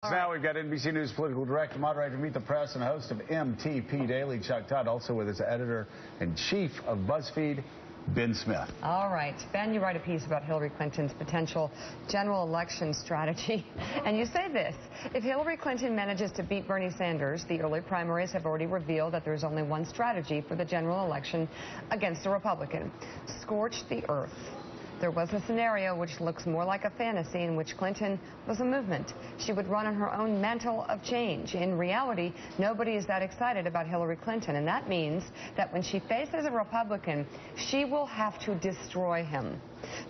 Now we've got NBC News political director, moderator, Meet the Press, and host of MTP Daily, Chuck Todd, also with his editor-in-chief of BuzzFeed, Ben Smith. All right. Ben, you write a piece about Hillary Clinton's potential general election strategy. And you say this: if Hillary Clinton manages to beat Bernie Sanders, the early primaries have already revealed that there's only one strategy for the general election against a Republican: scorch the earth. There was a scenario which looks more like a fantasy in which Clinton was a movement. She would run on her own mantle of change. In reality, nobody is that excited about Hillary Clinton, and that means that when she faces a Republican, she will have to destroy him.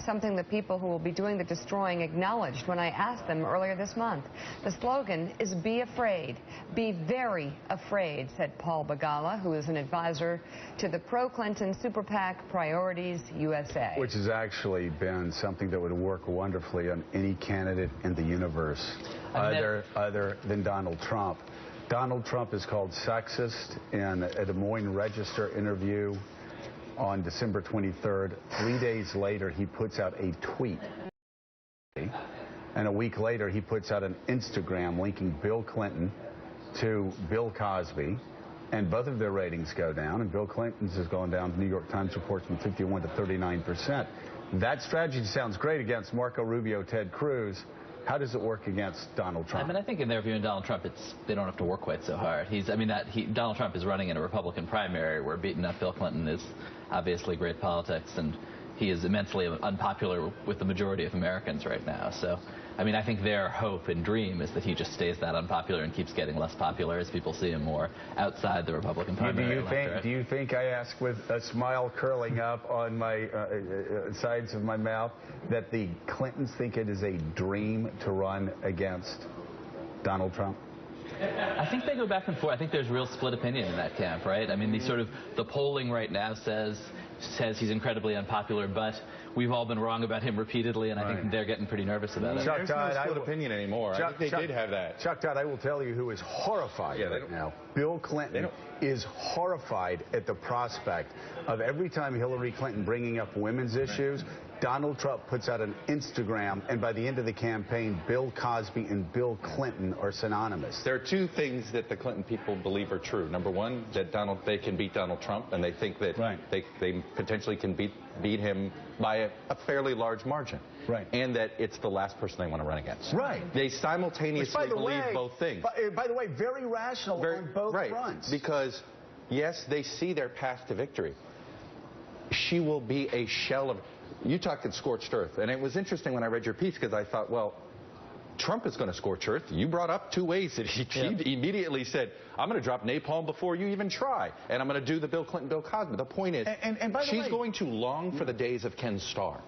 Something the people who will be doing the destroying acknowledged when I asked them earlier this month. The slogan is "Be afraid, be very afraid," said Paul Begala, who is an advisor to the pro-Clinton super PAC Priorities USA. Which has actually been something that would work wonderfully on any candidate in the universe, other than Donald Trump. Donald Trump is called sexist in a Des Moines Register interview on December 23rd. 3 days later, he puts out a tweet. And a week later, he puts out an Instagram linking Bill Clinton to Bill Cosby. And both of their ratings go down. And Bill Clinton's has gone down, the New York Times reports, from 51 to 39%. That strategy sounds great against Marco Rubio, Ted Cruz. How does it work against Donald Trump? I mean, I think in their view, in Donald Trump, they don't have to work quite so hard. Donald Trump is running in a Republican primary where beating up Bill Clinton is obviously great politics, and he is immensely unpopular with the majority of Americans right now. So, I mean, I think their hope and dream is that he just stays that unpopular and keeps getting less popular as people see him more outside the Republican primary. Do you think I ask with a smile curling up on my sides of my mouth that the Clintons think it is a dream to run against Donald Trump? I think they go back and forth. I think there's real split opinion in that camp, right? I mean, the polling right now says he's incredibly unpopular, but we've all been wrong about him repeatedly, and I think they're getting pretty nervous about it. There's no split opinion anymore. I think they did have that. Chuck Todd, I will tell you who is horrified right now. Bill Clinton is horrified at the prospect of every time Hillary Clinton bringing up women's issues, Donald Trump puts out an Instagram, and by the end of the campaign, Bill Cosby and Bill Clinton are synonymous. There are two things that the Clinton people believe are true. Number one, that they can beat Donald Trump, and they think that they potentially can beat him by a fairly large margin. Right. And that it's the last person they want to run against. Right. They simultaneously believe both things. By the way, very rational on both fronts. Because, yes, they see their path to victory. She will be a shell of... You talked at scorched earth, and it was interesting when I read your piece because I thought, well, Trump is going to scorch earth. You brought up two ways that he immediately said, I'm going to drop napalm before you even try, and I'm going to do the Bill Clinton, Bill Cosby. The point is, she's going to long for the days of Ken Starr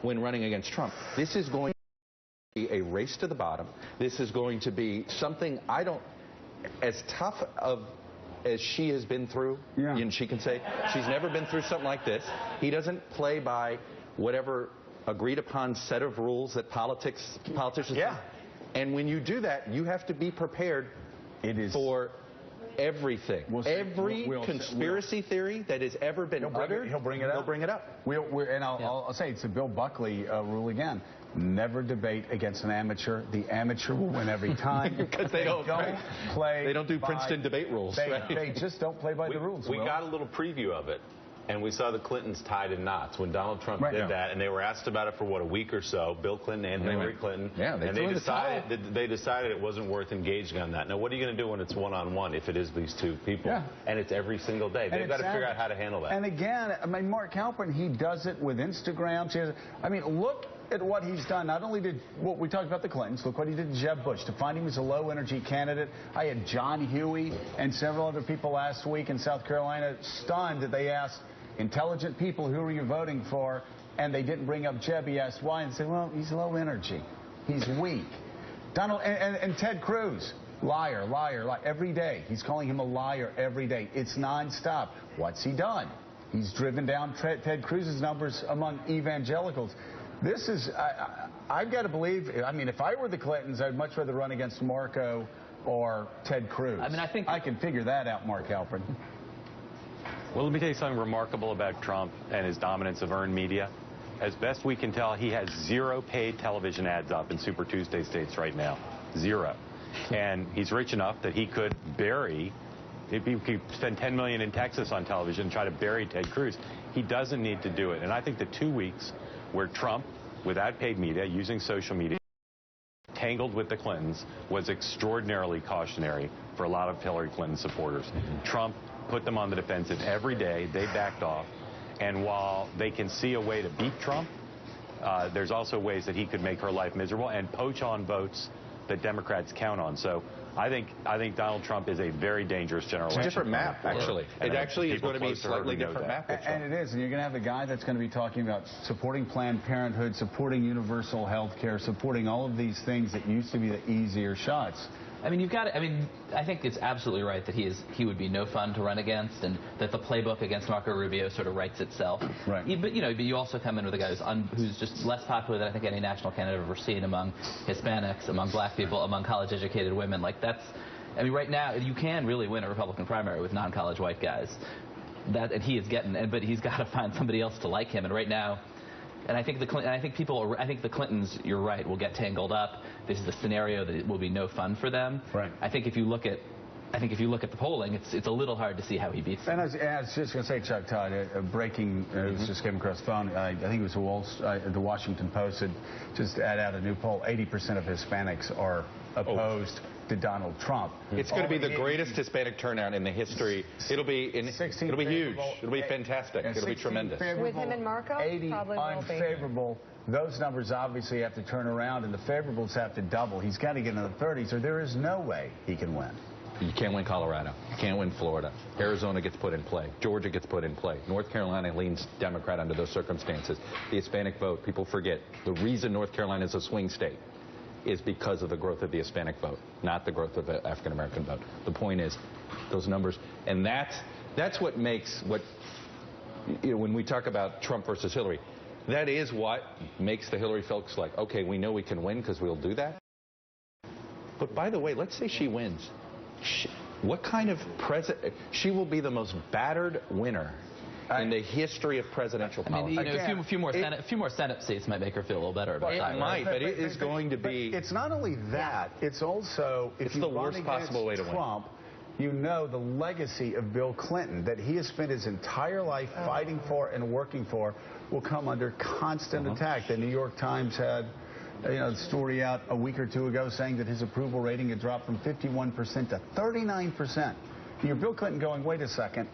when running against Trump. This is going to be a race to the bottom. This is going to be something as tough as she has been through, and she can say she's never been through something like this. He doesn't play by whatever agreed upon set of rules that politicians do. And when you do that, you have to be prepared for everything. Every conspiracy theory that has ever been uttered, he'll bring it up. He'll bring it up. And I'll say it's the Bill Buckley rule again. Never debate against an amateur. The amateur will win every time. Because they don't play. They don't do Princeton debate rules. They just don't play by the rules. We got a little preview of it, and we saw the Clintons tied in knots when Donald Trump did that, and they were asked about it for, what, a week or so, Bill Clinton and Hillary Clinton. And they decided it wasn't worth engaging on that. Now, what are you going to do when it's one-on-one if it is these two people? And it's every single day. They've got to figure out how to handle that. And again, I mean, Mark Halperin, he does it with Instagram. I mean, look at what he's done. Not only did what we talked about the Clintons, look what he did to Jeb Bush to find him as a low-energy candidate. I had John Huey and several other people last week in South Carolina stunned that they asked intelligent people, who are you voting for? And they didn't bring up Jeb. He asked why, and said, well, he's low energy. He's weak. Donald and Ted Cruz, liar, liar, liar, every day. He's calling him a liar every day. It's nonstop. What's he done? He's driven down Ted Cruz's numbers among evangelicals. This is, I've got to believe, I mean, if I were the Clintons, I'd much rather run against Marco or Ted Cruz. I mean, I think I can figure that out, Mark Halperin. Well, let me tell you something remarkable about Trump and his dominance of earned media. As best we can tell, he has 0 paid television ads up in Super Tuesday states right now. 0. And he's rich enough that he could bury, if he could spend $10 million in Texas on television and try to bury Ted Cruz. He doesn't need to do it. And I think the 2 weeks where Trump, without paid media, using social media, tangled with the Clintons, was extraordinarily cautionary for a lot of Hillary Clinton supporters. Trump put them on the defensive every day. They backed off. And while they can see a way to beat Trump, there's also ways that he could make her life miserable and poach on votes that Democrats count on. So I think Donald Trump is a very dangerous general election. It's a different map, actually. It actually is going to be a slightly different map. And it is. And you're going to have a guy that's going to be talking about supporting Planned Parenthood, supporting universal health care, supporting all of these things that used to be the easier shots. I mean, I think it's absolutely right that he would be no fun to run against, and that the playbook against Marco Rubio sort of writes itself. Right. But you also come in with a guy who's just less popular than I think any national candidate I've ever seen among Hispanics, among black people, among college-educated women. Like right now you can really win a Republican primary with non-college white guys. And he is but he's got to find somebody else to like him. And right now. And I think the Clintons, you're right, will get tangled up. This is a scenario that it will be no fun for them. Right. I think if you look at the polling, it's a little hard to see how he beats them. And I was just going to say, Chuck Todd, breaking news just came across the phone. I think it was the Washington Post had just out a new poll. 80% of Hispanics are opposed to Donald Trump. It's going to be the greatest Hispanic turnout in the history. It'll be huge. It'll be fantastic. It'll be tremendous. With him and Marco, 80 unfavorable. Those numbers obviously have to turn around, and the favorables have to double. He's got to get into the 30s, or there is no way he can win. You can't win Colorado. You can't win Florida. Arizona gets put in play. Georgia gets put in play. North Carolina leans Democrat under those circumstances. The Hispanic vote, people forget. The reason North Carolina is a swing state is because of the growth of the Hispanic vote, not the growth of the African-American vote. The point is, those numbers, and that's what makes when we talk about Trump versus Hillary, that is what makes the Hillary folks like, okay, we know we can win because we'll do that. But by the way, let's say she wins. What kind of president? She will be the most battered winner in the history of presidential politics. A few more Senate seats might make her feel a little better about that. It might, but it is going to be. It's not only that. It's also it's the worst possible way to win. Trump, you know the legacy of Bill Clinton that he has spent his entire life fighting for and working for will come under constant attack. The New York Times had the story out a week or two ago saying that his approval rating had dropped from 51% to 39%. You're Bill Clinton going, wait a second.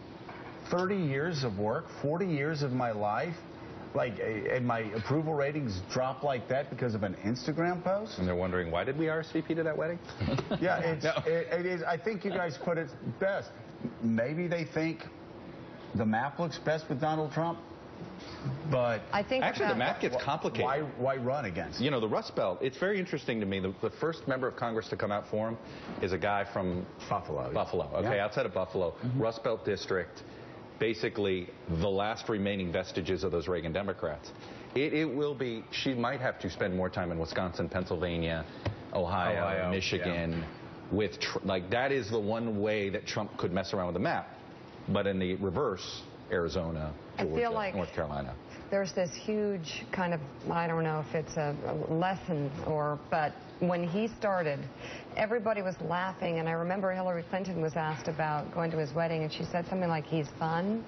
30 years of work, 40 years of my life, and my approval ratings drop like that because of an Instagram post? And they're wondering, why did we RSVP to that wedding? Yeah, it is. I think you guys put it best. Maybe they think the map looks best with Donald Trump, but I think actually the map gets complicated. Why run against? The Rust Belt, it's very interesting to me. The first member of Congress to come out for him is a guy from Buffalo. Okay, outside of Buffalo. Rust Belt district. Basically the last remaining vestiges of those Reagan Democrats. It will be, she might have to spend more time in Wisconsin, Pennsylvania, Ohio Michigan, with, that is the one way that Trump could mess around with the map. But in the reverse, Arizona, Georgia, North Carolina. There's this huge kind of, I don't know if it's a lesson but when he started, everybody was laughing, and I remember Hillary Clinton was asked about going to his wedding, and she said something like, he's fun.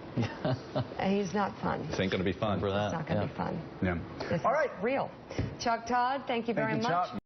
He's not fun. This ain't going to be fun. It's not going to be fun. Yeah. All right. Real. Chuck Todd, thank you very much.